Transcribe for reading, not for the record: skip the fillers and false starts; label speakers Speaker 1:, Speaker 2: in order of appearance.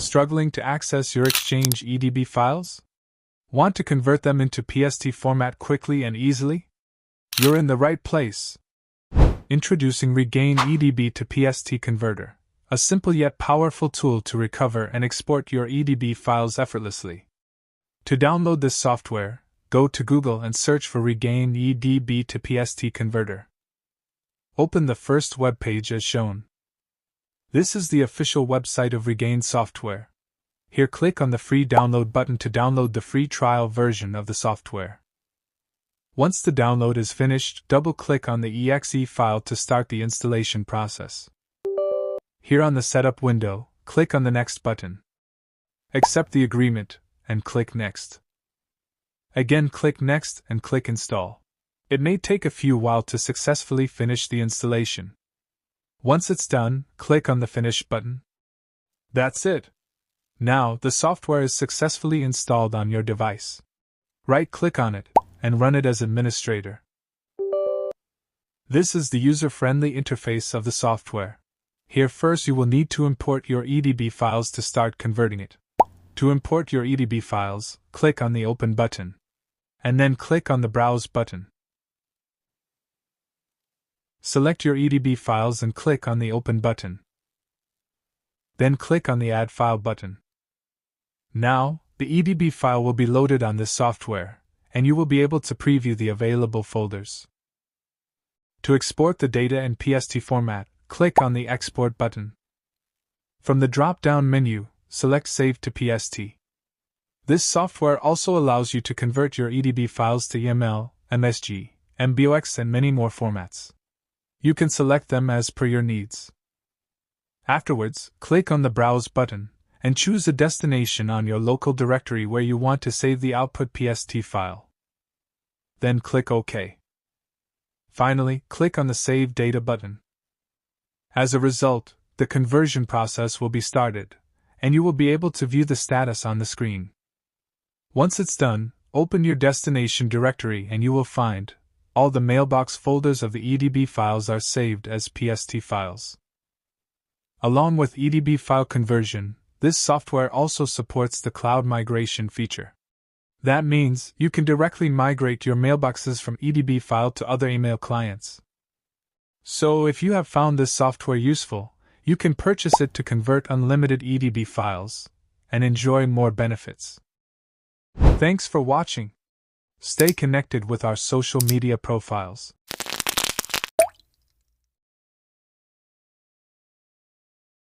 Speaker 1: Struggling to access your Exchange EDB files? Want to convert them into PST format quickly and easily? You're in the right place. Introducing Regain EDB to PST Converter, a simple yet powerful tool to recover and export your EDB files effortlessly. To download this software, go to Google and search for Regain EDB to PST Converter. Open the first web page as shown. This is the official website of Regain software. Here click on the free download button to download the free trial version of the software. Once the download is finished, double-click on the exe file to start the installation process. Here on the setup window, click on the Next button. Accept the agreement, and click Next. Again click Next and click Install. It may take a few while to successfully finish the installation. Once it's done, click on the Finish button. That's it. Now, the software is successfully installed on your device. Right-click on it, and run it as administrator. This is the user-friendly interface of the software. Here first you will need to import your EDB files to start converting it. To import your EDB files, click on the Open button. And then click on the Browse button. Select your EDB files and click on the Open button. Then click on the Add File button. Now, the EDB file will be loaded on this software, and you will be able to preview the available folders. To export the data in PST format, click on the Export button. From the drop-down menu, select Save to PST. This software also allows you to convert your EDB files to YAML, MSG, MBOX and many more formats. You can select them as per your needs. Afterwards, click on the Browse button, and choose a destination on your local directory where you want to save the output PST file. Then click OK. Finally, click on the Save Data button. As a result, the conversion process will be started, and you will be able to view the status on the screen. Once it's done, open your destination directory and you will find all the mailbox folders of the EDB files are saved as PST files. Along with EDB file conversion, this software also supports the cloud migration feature. That means you can directly migrate your mailboxes from EDB file to other email clients. So if you have found this software useful, you can purchase it to convert unlimited EDB files and enjoy more benefits. Thanks for watching. Stay connected with our social media profiles.